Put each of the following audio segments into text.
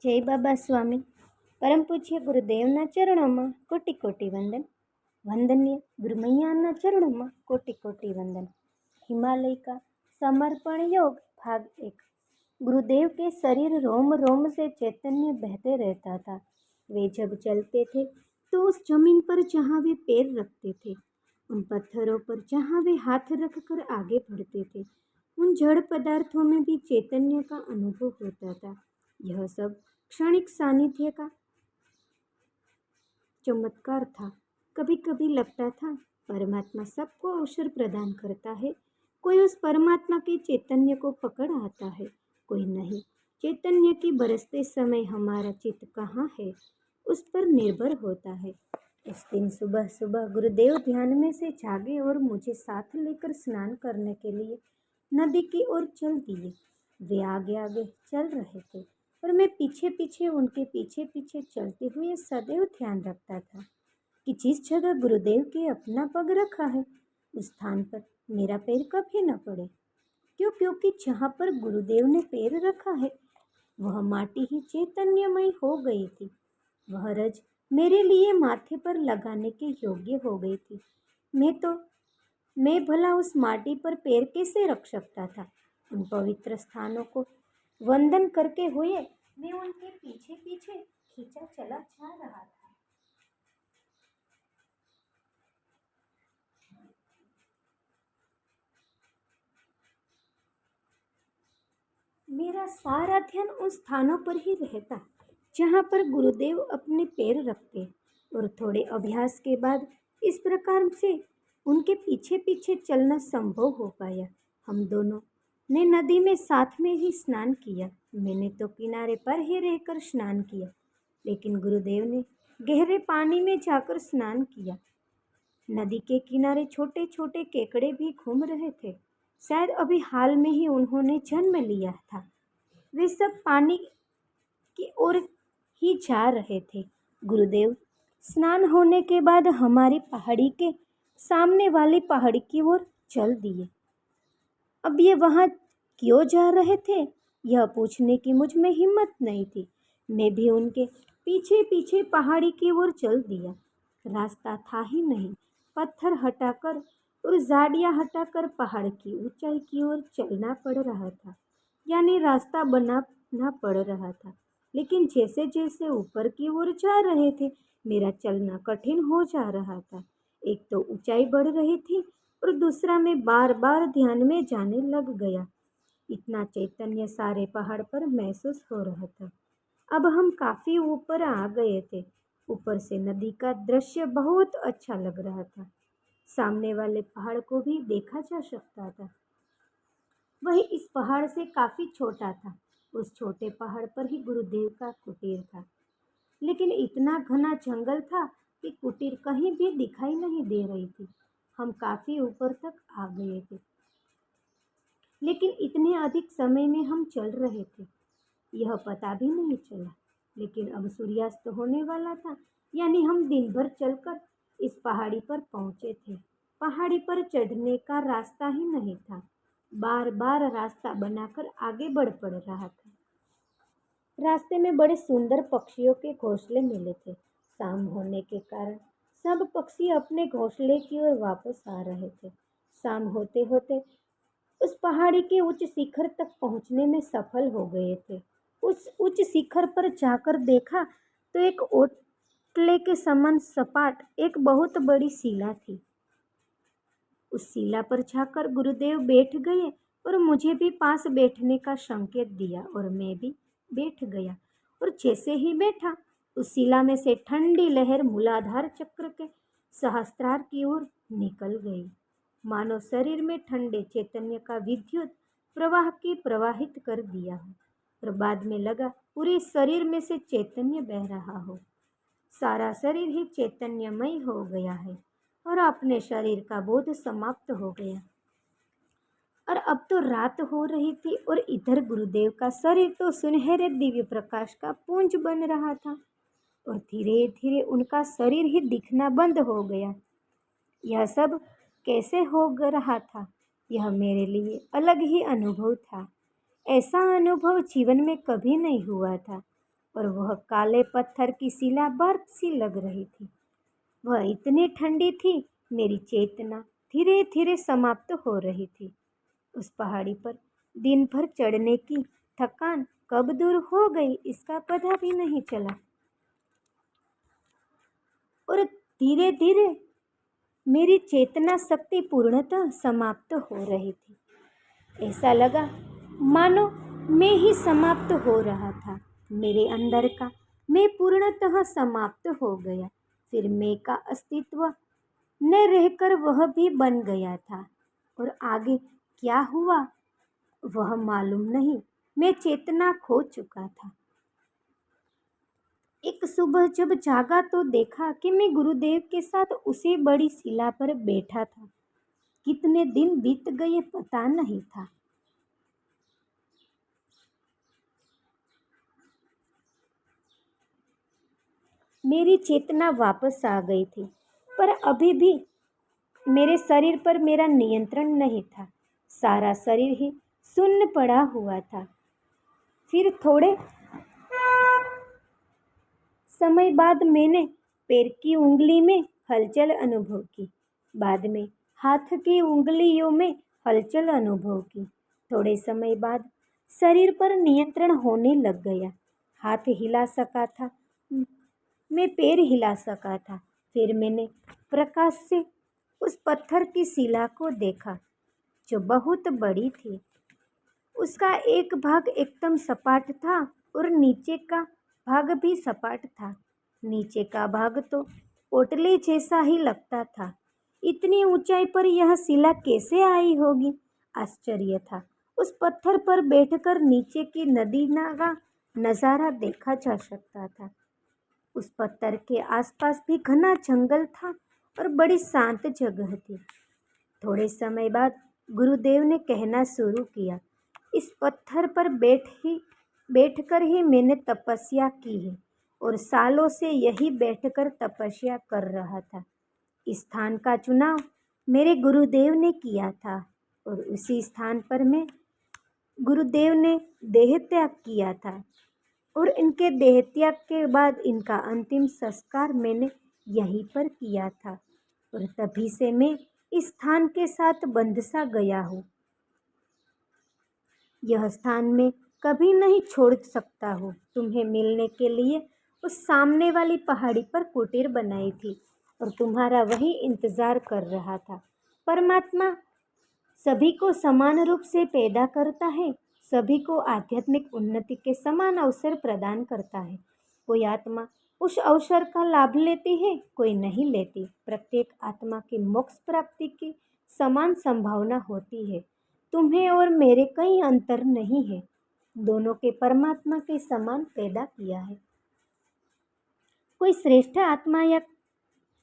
જય બાબા સ્વામી પરમ પૂજ્ય ગુરુદેવના ચરણોમાં કોટી કોટી વંદન. વંદનીય ગુરુમૈયાના ચરણોમાં कोटि कोटि वंदन. हिमालय का समर्पण योग भाग 1. गुरुदेव के शरीर रोम रोम से चैतन्य बहते रहता था. वे जब चलते थे तो उस जमीन पर जहाँ वे पैर रखते थे, उन पत्थरों पर जहाँ वे हाथ रखकर आगे बढ़ते थे, उन जड़ पदार्थों में भी चैतन्य का अनुभव होता था. यह सब क्षणिक सानिध्य का चमत्कार था. कभी कभी लगता था परमात्मा सबको अवसर प्रदान करता है, कोई उस परमात्मा के चैतन्य को पकड़ आता है, कोई नहीं. चैतन्य की बरसते समय हमारा चित्त कहाँ है, उस पर निर्भर होता है. इस दिन सुबह सुबह गुरुदेव ध्यान में से जागे और मुझे साथ लेकर स्नान करने के लिए नदी की ओर चल दिए. वे आगे आगे चल रहे थे और मैं पीछे पीछे उनके पीछे पीछे चलते हुए सदैव ध्यान रखता था कि जिस जगह गुरुदेव के अपना पग रखा है, उस स्थान पर मेरा पैर कभी न पड़े. क्योंकि जहाँ पर गुरुदेव ने पैर रखा है वह माटी ही चैतन्यमय हो गई थी. वह रज मेरे लिए माथे पर लगाने के योग्य हो गई थी. मैं भला उस माटी पर पैर कैसे रख सकता था. उन पवित्र स्थानों को वंदन करके हुए मैं उनके पीछे पीछे खींचा चला जा रहा था. मेरा सारा ध्यान उन स्थानों पर ही रहता जहाँ पर गुरुदेव अपने पैर रखते, और थोड़े अभ्यास के बाद इस प्रकार से उनके पीछे पीछे चलना संभव हो पाया. हम दोनों ने नदी में साथ में ही स्नान किया. मैंने तो किनारे पर ही रहकर स्नान किया, लेकिन गुरुदेव ने गहरे पानी में जाकर स्नान किया. नदी के किनारे छोटे छोटे केकड़े भी घूम रहे थे. शायद अभी हाल में ही उन्होंने जन्म लिया था. वे सब पानी की ओर ही जा रहे थे. गुरुदेव स्नान होने के बाद हमारी पहाड़ी के सामने वाली पहाड़ी की ओर चल दिए. अब ये वहाँ क्यों जा रहे थे यह पूछने की मुझ में हिम्मत नहीं थी. मैं भी उनके पीछे पीछे पहाड़ी की ओर चल दिया. रास्ता था ही नहीं. पत्थर हटाकर और झाड़ियाँ हटाकर पहाड़ की ऊंचाई की ओर चलना पड़ रहा था, यानी रास्ता बनाना पड़ रहा था. लेकिन जैसे जैसे ऊपर की ओर जा रहे थे मेरा चलना कठिन हो जा रहा था. एक तो ऊंचाई बढ़ रही थी और दूसरा मैं बार बार ध्यान में जाने लग गया. इतना चैतन्य सारे पहाड़ पर महसूस हो रहा था. अब हम काफ़ी ऊपर आ गए थे. ऊपर से नदी का दृश्य बहुत अच्छा लग रहा था. सामने वाले पहाड़ को भी देखा जा सकता था. वही इस पहाड़ से काफ़ी छोटा था. उस छोटे पहाड़ पर ही गुरुदेव का कुटीर था, लेकिन इतना घना जंगल था कि कुटीर कहीं भी दिखाई नहीं दे रही थी. हम काफ़ी ऊपर तक आ गए थे, लेकिन इतने अधिक समय में हम चल रहे थे यह पता भी नहीं चला. लेकिन अब सूर्यास्त होने वाला था, यानी हम दिन भर चलकर इस पहाड़ी पर पहुँचे थे. पहाड़ी पर चढ़ने का रास्ता ही नहीं था. बार बार रास्ता बनाकर आगे बढ़ पड़ रहा था. रास्ते में बड़े सुंदर पक्षियों के घोंसले मिले थे. शाम होने के कारण सब पक्षी अपने घोंसले की ओर वापस आ रहे थे. शाम होते होते उस पहाड़ी के उच्च शिखर तक पहुंचने में सफल हो गए थे. उस उच्च शिखर पर जाकर देखा तो एक ओटले के समान सपाट एक बहुत बड़ी शिला थी. उस शिला पर जाकर गुरुदेव बैठ गए और मुझे भी पास बैठने का संकेत दिया और मैं भी बैठ गया. और जैसे ही बैठा उस शिला में से ठंडी लहर मूलाधार चक्र के सहस्त्रार की ओर निकल गई, मानो शरीर में ठंडे चैतन्य का विद्युत प्रवाह की प्रवाहित कर दिया हो. और बाद में लगा पूरे शरीर में से चैतन्य बह रहा हो. सारा शरीर ही चैतन्यमय हो गया है और अपने शरीर का बोध समाप्त हो गया. और अब तो रात हो रही थी और इधर गुरुदेव का शरीर तो सुनहरे दिव्य प्रकाश का पुंज बन रहा था और धीरे धीरे उनका शरीर ही दिखना बंद हो गया. यह सब कैसे हो रहा था, यह मेरे लिए अलग ही अनुभव था. ऐसा अनुभव जीवन में कभी नहीं हुआ था और वह काले पत्थर की शिला बर्फ सी लग रही थी। वह इतनी ठंडी थी, मेरी चेतना धीरे धीरे समाप्त हो रही थी। उस पहाड़ी पर दिन भर चढ़ने की थकान कब दूर हो गई इसका पता भी नहीं चला, और धीरे धीरे मेरी चेतना शक्ति पूर्णतः समाप्त हो रही थी। ऐसा लगा मानो मैं ही समाप्त हो रहा था। मेरे अंदर का मैं पूर्णतः समाप्त हो गया। फिर मैं का अस्तित्व न रहकर वह भी बन गया था, और आगे क्या हुआ वह मालूम नहीं। मैं चेतना खो चुका था। एक सुबह जब जागा तो देखा कि मैं गुरुदेव के साथ उसी बड़ी शिला पर बैठा था। कितने दिन बीत गए पता नहीं था। मेरी चेतना वापस आ गई थी, पर अभी भी मेरे शरीर पर मेरा नियंत्रण नहीं था। सारा शरीर ही सुन्न पड़ा हुआ था। फिर थोड़े समय बाद मैंने पैर की उंगली में हलचल अनुभव की। बाद में हाथ की उंगलियों में हलचल अनुभव की। थोड़े समय बाद शरीर पर नियंत्रण होने लग गया। हाथ हिला सका था, मैं पैर हिला सका था। फिर मैंने प्रकाश से उस पत्थर की शिला को देखा जो बहुत बड़ी थी। उसका एक भाग एकदम सपाट था और नीचे का भाग भी सपाट था। नीचे का भाग तो पोटली जैसा ही लगता था। इतनी ऊंचाई पर यह शिला कैसे आई होगी, आश्चर्य था। उस पत्थर पर बैठकर नीचे की नदी का नज़ारा देखा जा सकता था। उस पत्थर के आसपास भी घना जंगल था और बड़ी शांत जगह थी। थोड़े समय बाद गुरुदेव ने कहना शुरू किया, इस पत्थर पर बैठकर ही मैंने तपस्या की है, और सालों से यही बैठकर तपस्या कर रहा था। इस स्थान का चुनाव मेरे गुरुदेव ने किया था, और उसी स्थान पर मैं गुरुदेव ने देह त्याग किया था, और इनके देह त्याग के बाद इनका अंतिम संस्कार मैंने यहीं पर किया था, और तभी से मैं इस स्थान के साथ बंध सा गया हूँ। यह स्थान मैं कभी नहीं छोड़ सकता हूँ। तुम्हें मिलने के लिए उस सामने वाली पहाड़ी पर कुटीर बनाई थी, और तुम्हारा वही इंतजार कर रहा था। परमात्मा सभी को समान रूप से पैदा करता है, सभी को आध्यात्मिक उन्नति के समान अवसर प्रदान करता है। कोई आत्मा उस अवसर का लाभ लेती है, कोई नहीं लेती। प्रत्येक आत्मा की मोक्ष प्राप्ति की समान संभावना होती है। तुम्हें और मेरे कई अंतर नहीं है। दोनों के परमात्मा के समान पैदा किया है। कोई श्रेष्ठ आत्मा या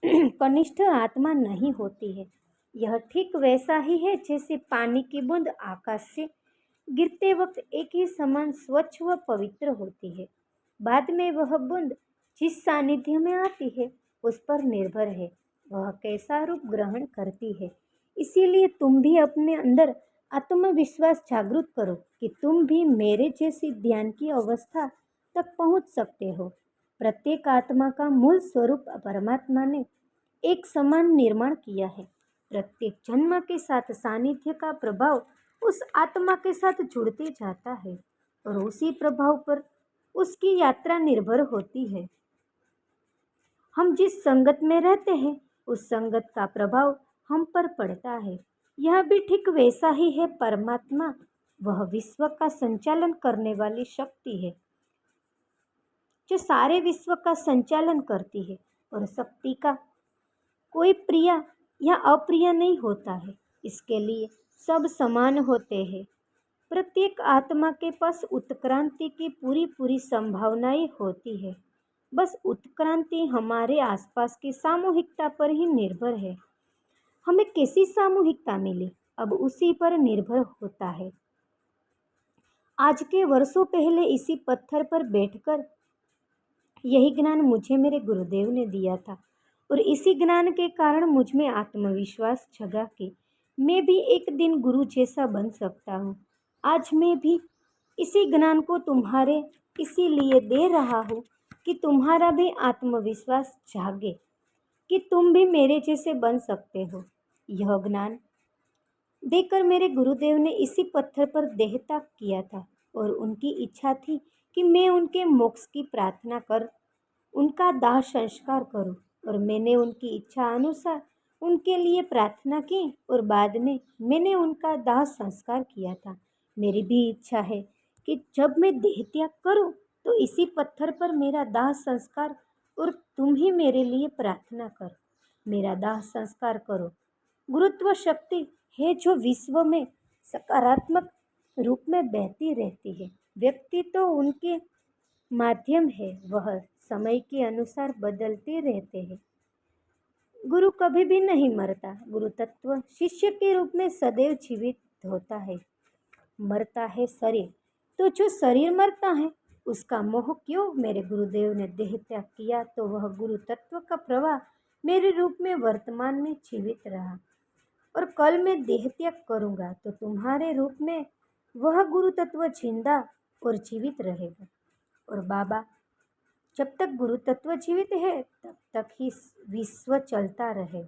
कनिष्ठ आत्मा नहीं होती है। यह ठीक वैसा ही है जैसे पानी की बूंद आकाश से गिरते वक्त एक ही समान स्वच्छ व पवित्र होती है। बाद में वह बूंद जिस सानिध्य में आती है उस पर निर्भर है वह कैसा रूप ग्रहण करती है। इसीलिए तुम भी अपने अंदर आत्मविश्वास जागृत करो कि तुम भी मेरे जैसी ध्यान की अवस्था तक पहुंच सकते हो। प्रत्येक आत्मा का मूल स्वरूप परमात्मा ने एक समान निर्माण किया है। प्रत्येक जन्म के साथ सानिध्य का प्रभाव उस आत्मा के साथ जुड़ते जाता है, और उसी प्रभाव पर उसकी यात्रा निर्भर होती है। हम जिस संगत में रहते हैं उस संगत का प्रभाव हम पर पड़ता है। यह भी ठीक वैसा ही है। परमात्मा वह विश्व का संचालन करने वाली शक्ति है जो सारे विश्व का संचालन करती है, और शक्ति का कोई प्रिय या अप्रिय नहीं होता है। इसके लिए सब समान होते हैं। प्रत्येक आत्मा के पास उत्क्रांति की पूरी पूरी संभावनाएं होती है। बस उत्क्रांति हमारे आसपास की सामूहिकता पर ही निर्भर है। हमें कैसी सामूहिकता मिली अब उसी पर निर्भर होता है। आज के वर्षों पहले इसी पत्थर पर बैठकर यही ज्ञान मुझे मेरे गुरुदेव ने दिया था, और इसी ज्ञान के कारण मुझ में आत्मविश्वास जगा कि मैं भी एक दिन गुरु जैसा बन सकता हूँ। आज मैं भी इसी ज्ञान को तुम्हारे इसीलिए दे रहा हूँ कि तुम्हारा भी आत्मविश्वास जागे कि तुम भी मेरे जैसे बन सकते हो। यह ज्ञान देकर मेरे गुरुदेव ने इसी पत्थर पर देहत्याग किया था और उनकी इच्छा थी कि मैं उनके मोक्ष की प्रार्थना कर उनका दाह संस्कार करूं और मैंने उनकी इच्छा अनुसार उनके लिए प्रार्थना की और बाद में मैंने उनका दाह संस्कार किया था। मेरी भी इच्छा है कि जब मैं देह त्याग करूं तो इसी पत्थर पर मेरा दाह संस्कार और तुम ही मेरे लिए प्रार्थना कर मेरा दाह संस्कार करो। गुरुत्व शक्ति है जो विश्व में सकारात्मक रूप में बहती रहती है। व्यक्ति तो उनके माध्यम है, वह समय के अनुसार बदलते रहते हैं। गुरु कभी भी नहीं मरता। गुरु तत्व शिष्य के रूप में सदैव जीवित होता है। मरता है शरीर, तो जो शरीर मरता है उसका मोह क्यों? मेरे गुरुदेव ने देह त्याग किया तो वह गुरु तत्व का प्रवाह मेरे रूप में वर्तमान में जीवित रहा और कल मैं देह त्याग करूंगा तो तुम्हारे रूप में वह गुरु तत्व जिंदा और जीवित रहेगा। और बाबा, जब तक गुरु तत्व जीवित है तब तक ही विश्व चलता रहे,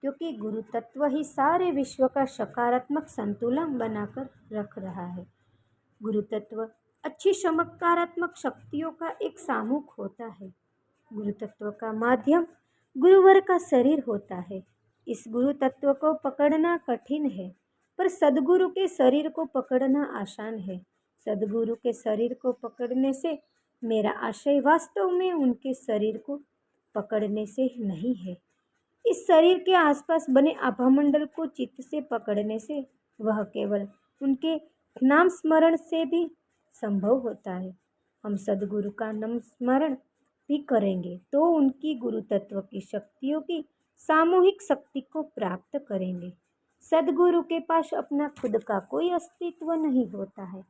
क्योंकि गुरु तत्व ही सारे विश्व का सकारात्मक संतुलन बनाकर रख रहा है। गुरु तत्व अच्छी चमत्कारात्मक शक्तियों का एक सामूहिक होता है। गुरु तत्व का माध्यम गुरुवर का शरीर होता है। इस गुरु तत्व को पकड़ना कठिन है, पर सदगुरु के शरीर को पकड़ना आसान है। सदगुरु के शरीर को पकड़ने से मेरा आशय वास्तव में उनके शरीर को पकड़ने से नहीं है। इस शरीर के आसपास बने आभामंडल को चित्त से पकड़ने से वह केवल उनके नाम स्मरण से भी संभव होता है। हम सदगुरु का नाम स्मरण भी करेंगे तो उनकी गुरु तत्व की शक्तियों की सामूहिक शक्ति को प्राप्त करेंगे। सदगुरु के पास अपना खुद का कोई अस्तित्व नहीं होता है,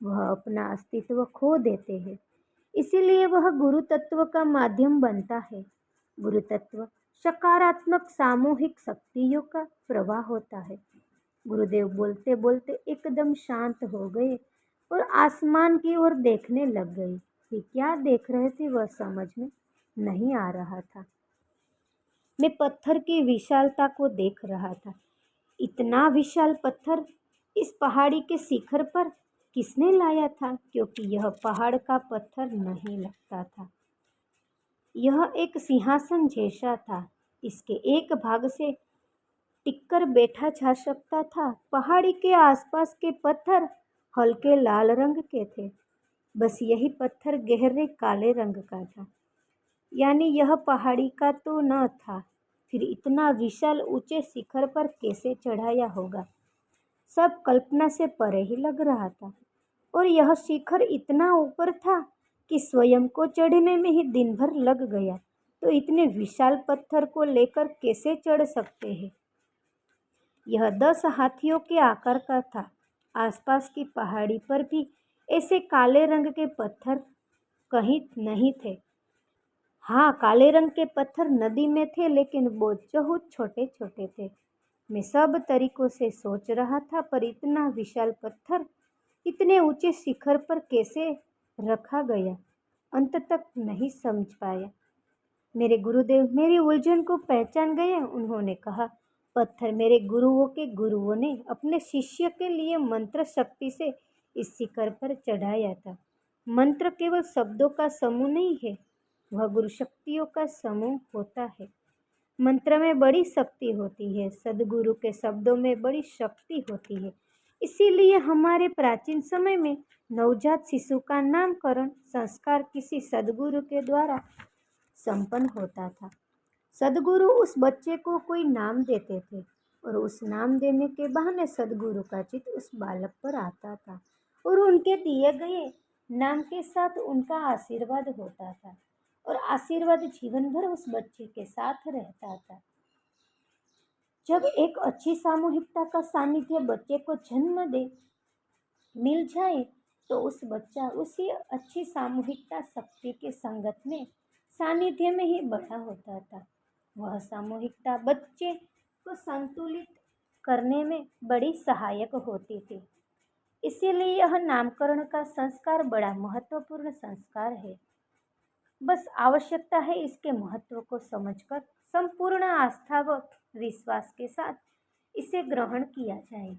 वह अपना अस्तित्व खो देते हैं, इसीलिए वह गुरु तत्व का माध्यम बनता है। गुरु तत्व सकारात्मक सामूहिक शक्तियों का प्रवाह होता है। गुरुदेव बोलते बोलते एकदम शांत हो गए और आसमान की ओर देखने लग गए कि क्या देख रहे थे वह समझ में नहीं आ रहा था। मैं पत्थर की विशालता को देख रहा था। इतना विशाल पत्थर इस पहाड़ी के शिखर पर किसने लाया था? क्योंकि यह पहाड़ का पत्थर नहीं लगता था, यह एक सिंहासन जैसा था। इसके एक भाग से टिककर बैठा जा सकता था। पहाड़ी के आसपास के पत्थर हल्के लाल रंग के थे, बस यही पत्थर गहरे काले रंग का था, यानी यह पहाड़ी का तो न था। फिर इतना विशाल ऊंचे शिखर पर कैसे चढ़ाया होगा? सब कल्पना से परे ही लग रहा था। और यह शिखर इतना ऊपर था कि स्वयं को चढ़ने में ही दिन भर लग गया, तो इतने विशाल पत्थर को लेकर कैसे चढ़ सकते हैं? यह 10 हाथियों के आकार का था। आसपास की पहाड़ी पर भी ऐसे काले रंग के पत्थर कहीं नहीं थे। हाँ, काले रंग के पत्थर नदी में थे, लेकिन बहुत छोटे छोटे थे। मैं सब तरीकों से सोच रहा था, पर इतना विशाल पत्थर इतने ऊंचे शिखर पर कैसे रखा गया, अंत तक नहीं समझ पाया। मेरे गुरुदेव मेरी उलझन को पहचान गए। उन्होंने कहा, पत्थर मेरे गुरुओं के गुरुओं ने अपने शिष्य के लिए मंत्र शक्ति से इस शिखर पर चढ़ाया था। मंत्र केवल शब्दों का समूह नहीं है, वह गुरु शक्तियों का समूह होता है। मंत्र में बड़ी शक्ति होती है, सदगुरु के शब्दों में बड़ी शक्ति होती है। इसीलिए हमारे प्राचीन समय में नवजात शिशु का नामकरण संस्कार किसी सदगुरु के द्वारा संपन्न होता था। सदगुरु उस बच्चे को कोई नाम देते थे और उस नाम देने के बहाने सदगुरु का चित्त उस बालक पर आता था और उनके दिए गए नाम के साथ उनका आशीर्वाद होता था और आशीर्वाद जीवन भर उस बच्चे के साथ रहता था। जब एक अच्छी सामूहिकता का सानिध्य बच्चे को जन्म दे मिल जाए तो उस बच्चा उसी अच्छी सामूहिकता शक्ति के संगत में सानिध्य में ही बड़ा होता था। वह सामूहिकता बच्चे को संतुलित करने में बड़ी सहायक होती थी। इसीलिए यह नामकरण का संस्कार बड़ा महत्वपूर्ण संस्कार है। बस आवश्यकता है इसके महत्व को समझकर संपूर्ण आस्था व विश्वास के साथ इसे ग्रहण किया जाए,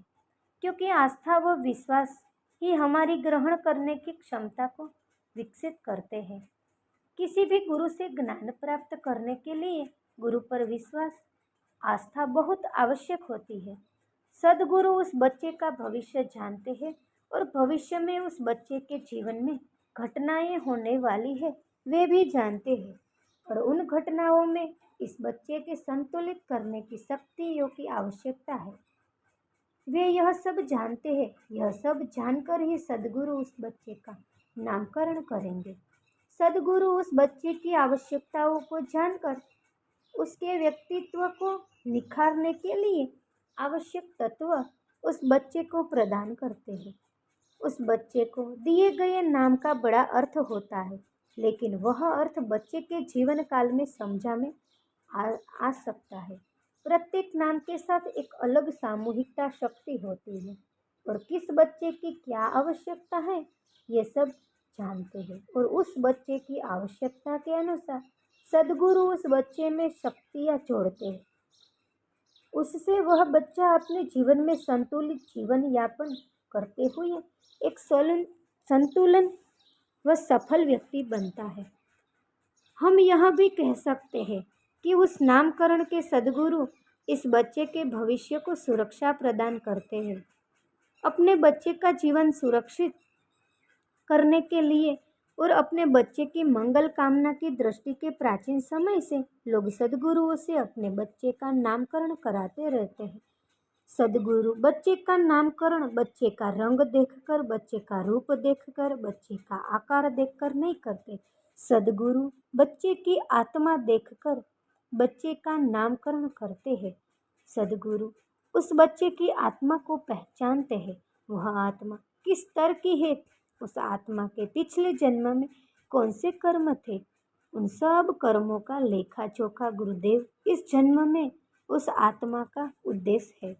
क्योंकि आस्था व विश्वास ही हमारी ग्रहण करने की क्षमता को विकसित करते हैं। किसी भी गुरु से ज्ञान प्राप्त करने के लिए गुरु पर विश्वास, आस्था बहुत आवश्यक होती है। सद्गुरु उस बच्चे का भविष्य जानते हैं और भविष्य में उस बच्चे के जीवन में घटनाएं होने वाली है वे भी जानते हैं, और उन घटनाओं में इस बच्चे के संतुलित करने की शक्तियों की आवश्यकता है। वे यह सब जानते हैं। यह सब जानकर ही सद्गुरु उस बच्चे का नामकरण करेंगे। सद्गुरु उस बच्चे की आवश्यकताओं को जानकर उसके व्यक्तित्व को निखारने के लिए आवश्यक तत्व उस बच्चे को प्रदान करते हैं। उस बच्चे को दिए गए नाम का बड़ा अर्थ होता है, लेकिन वह अर्थ बच्चे के जीवन काल में समझा में आ सकता है। प्रत्येक नाम के साथ एक अलग सामूहिकता शक्ति होती है, और किस बच्चे की क्या आवश्यकता है ये सब जानते हैं, और उस बच्चे की आवश्यकता के अनुसार सद्गुरु उस बच्चे में शक्तियाँ जोड़ते हैं। उससे वह बच्चा अपने जीवन में संतुलित जीवन यापन करते हुए एक संतुलन व सफल व्यक्ति बनता है। हम यह भी कह सकते हैं कि उस नामकरण के सद्गुरु इस बच्चे के भविष्य को सुरक्षा प्रदान करते हैं। अपने बच्चे का जीवन सुरक्षित करने के लिए और अपने बच्चे की मंगल कामना की दृष्टि के प्राचीन समय से लोग सद्गुरुओं से अपने बच्चे का नामकरण कराते रहते हैं। सद्गुरु बच्चे का नामकरण बच्चे का रंग देखकर, बच्चे का रूप देखकर, बच्चे का आकार देखकर नहीं करते। सद्गुरु बच्चे की आत्मा देखकर बच्चे का नामकरण करते हैं। सद्गुरु उस बच्चे की आत्मा को पहचानते हैं। वह आत्मा किस स्तर की है, उस आत्मा के पिछले जन्म में कौन से कर्म थे, उन सब कर्मों का लेखा जोखा गुरुदेव इस जन्म में उस आत्मा का उद्देश्य है,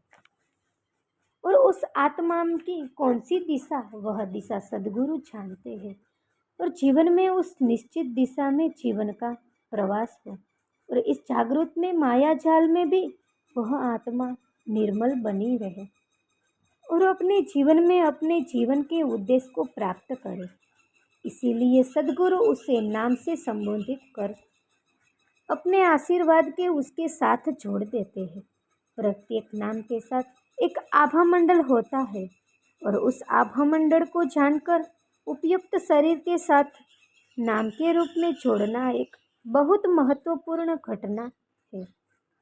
और उस आत्मा की कौन सी दिशा, वह दिशा सद्गुरु जानते हैं, और जीवन में उस निश्चित दिशा में जीवन का प्रवास हो, और इस जागृत में माया जाल में भी वह आत्मा निर्मल बनी रहे और अपने जीवन में अपने जीवन के उद्देश्य को प्राप्त करे। इसीलिए सद्गुरु उसे नाम से संबोधित कर अपने आशीर्वाद के उसके साथ जोड़ देते हैं। प्रत्येक नाम के साथ एक आभा मंडल होता है, और उस आभा मंडल को जानकर उपयुक्त शरीर के साथ नाम के रूप में जोड़ना एक बहुत महत्वपूर्ण घटना है।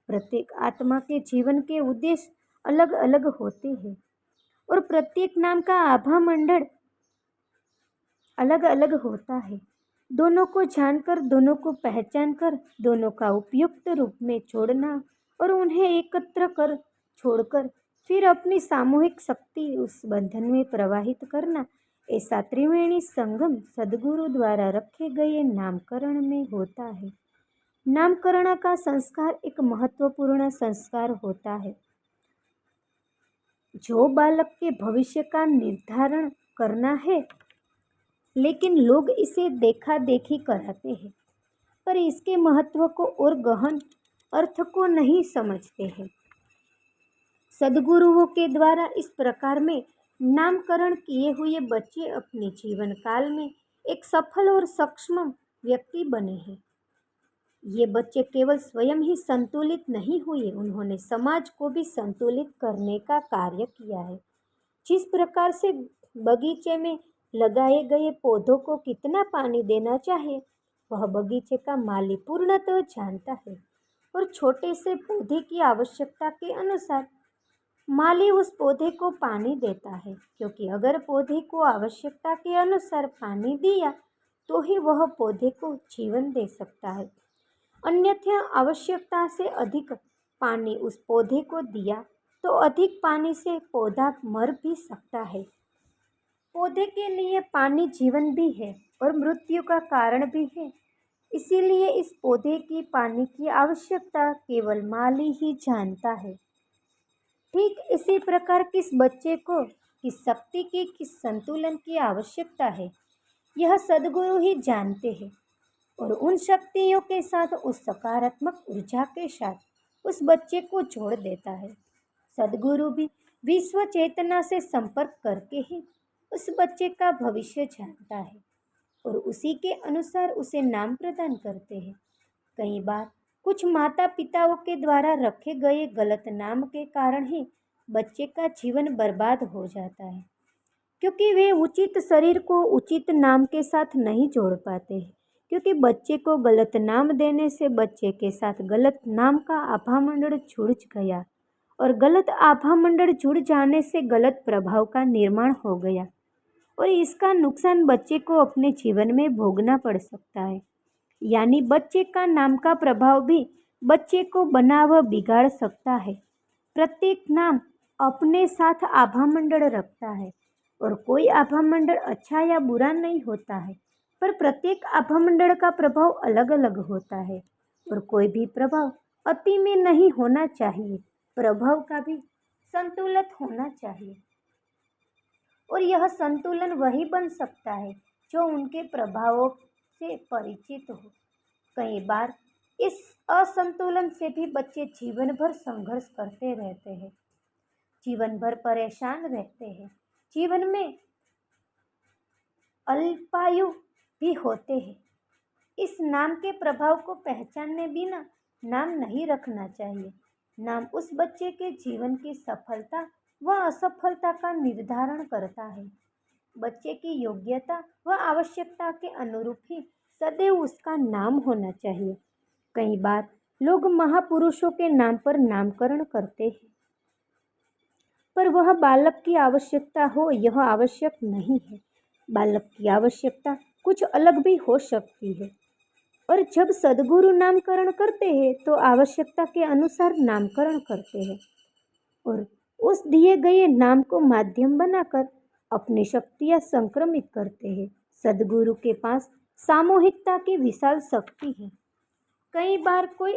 प्रत्येक आत्मा के जीवन के उद्देश्य अलग अलग होते हैं, और प्रत्येक नाम का आभा मंडल अलग अलग होता है। दोनों को जानकर, दोनों को पहचान कर, दोनों का उपयुक्त रूप में जोड़ना और उन्हें एकत्र कर छोड़कर फिर अपनी सामूहिक शक्ति उस बंधन में प्रवाहित करना, ऐसा त्रिवेणी संगम सद्गुरु द्वारा रखे गए नामकरण में होता है। नामकरण का संस्कार एक महत्वपूर्ण संस्कार होता है जो बालक के भविष्य का निर्धारण करना है, लेकिन लोग इसे देखा देखी कराते हैं, पर इसके महत्व को और गहन अर्थ को नहीं समझते हैं। सद्गुरुओं के द्वारा इस प्रकार में नामकरण किए हुए बच्चे अपने जीवन काल में एक सफल और सक्षम व्यक्ति बने हैं। ये बच्चे केवल स्वयं ही संतुलित नहीं हुए, उन्होंने समाज को भी संतुलित करने का कार्य किया है। जिस प्रकार से बगीचे में लगाए गए पौधों को कितना पानी देना चाहिए वह बगीचे का माली पूर्णतः जानता है, और छोटे से पौधे की आवश्यकता के अनुसार माली उस पौधे को पानी देता है, क्योंकि अगर पौधे को आवश्यकता के अनुसार पानी दिया तो ही वह पौधे को जीवन दे सकता है, अन्यथा आवश्यकता से अधिक पानी उस पौधे को दिया तो अधिक पानी से पौधा मर भी सकता है। पौधे के लिए पानी जीवन भी है और मृत्यु का कारण भी है, इसीलिए इस पौधे की पानी की आवश्यकता केवल माली ही जानता है। ठीक इसी प्रकार किस बच्चे को किस शक्ति की, किस संतुलन की आवश्यकता है, यह सद्गुरु ही जानते हैं। और उन शक्तियों के साथ, उस सकारात्मक ऊर्जा के साथ उस बच्चे को जोड़ देता है। सद्गुरु भी विश्व चेतना से संपर्क करके ही उस बच्चे का भविष्य जानता है और उसी के अनुसार उसे नाम प्रदान करते हैं। कई बार कुछ माता पिताओं के द्वारा रखे गए गलत नाम के कारण ही बच्चे का जीवन बर्बाद हो जाता है, क्योंकि वे उचित शरीर को उचित नाम के साथ नहीं जोड़ पाते हैं। क्योंकि बच्चे को गलत नाम देने से बच्चे के साथ गलत नाम का आभामंडल जुड़ गया और गलत आभामंडल जुड़ जाने से गलत प्रभाव का निर्माण हो गया और इसका नुकसान बच्चे को अपने जीवन में भोगना पड़ सकता है। यानी बच्चे का नाम का प्रभाव भी बच्चे को बना व बिगाड़ सकता है। प्रत्येक नाम अपने साथ आभामंडल रखता है और कोई आभामंडल अच्छा या बुरा नहीं होता है, पर प्रत्येक आभामंडल का प्रभाव अलग अलग होता है और कोई भी प्रभाव अति में नहीं होना चाहिए। प्रभाव का भी संतुलित होना चाहिए और यह संतुलन वही बन सकता है जो उनके प्रभावों से परिचित हो। कई बार इस असंतुलन से भी बच्चे जीवन भर संघर्ष करते रहते हैं, जीवन भर परेशान रहते हैं, जीवन में अल्पायु भी होते हैं। इस नाम के प्रभाव को पहचानने बिना नाम नहीं रखना चाहिए। नाम उस बच्चे के जीवन की सफलता व असफलता का निर्धारण करता है। बच्चे की योग्यता व आवश्यकता के अनुरूप ही सदैव उसका नाम होना चाहिए। कई बार लोग महापुरुषों के नाम पर नामकरण करते हैं, पर वह बालक की आवश्यकता हो यह आवश्यक नहीं है। बालक की आवश्यकता कुछ अलग भी हो सकती है और जब सद्गुरु नामकरण करते हैं तो आवश्यकता के अनुसार नामकरण करते हैं और उस दिए गए नाम को माध्यम बनाकर अपनी शक्तियाँ संक्रमित करते हैं। सद्गुरु के पास सामूहिकता की विशाल शक्ति है। कई बार कोई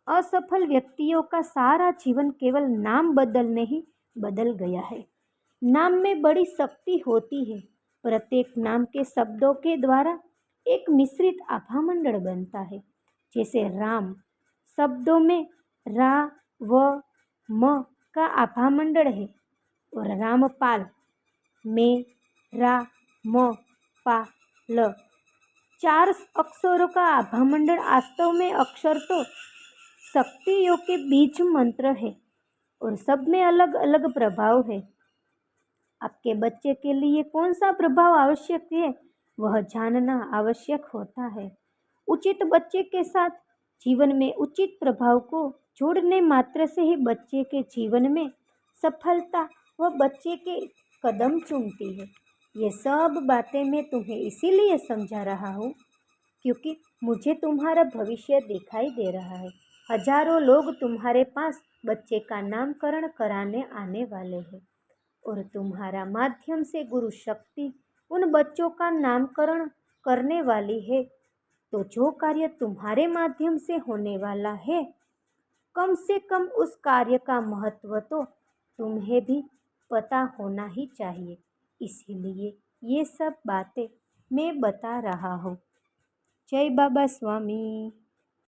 असफल व्यक्तियों का सारा जीवन केवल नाम बदलने ही बदल गया है। नाम में बड़ी शक्ति होती है। प्रत्येक नाम के शब्दों के द्वारा एक मिश्रित आभामंडल बनता है। जैसे राम शब्दों में रा व म का आभामंडल है और रामपाल में रा म पा ल 4 अक्षरों का आभामंडल। वास्तव में अक्षर तो शक्तियों के बीज मंत्र है और सब में अलग अलग प्रभाव है। आपके बच्चे के लिए कौन सा प्रभाव आवश्यक है वह जानना आवश्यक होता है। उचित बच्चे के साथ जीवन में उचित प्रभाव को जोड़ने मात्र से ही बच्चे के जीवन में सफलता व बच्चे के कदम चूमती है। ये सब बातें मैं तुम्हें इसीलिए समझा रहा हूँ क्योंकि मुझे तुम्हारा भविष्य दिखाई दे रहा है। हजारों लोग तुम्हारे पास बच्चे का नामकरण कराने आने वाले हैं और तुम्हारा माध्यम से गुरु शक्ति उन बच्चों का नामकरण करने वाली है। तो जो कार्य तुम्हारे माध्यम से होने वाला है, कम से कम उस कार्य का महत्व तो तुम्हें भी पता होना ही चाहिए। इसीलिए ये सब बातें मैं बता रहा हूँ। जय बाबा स्वामी।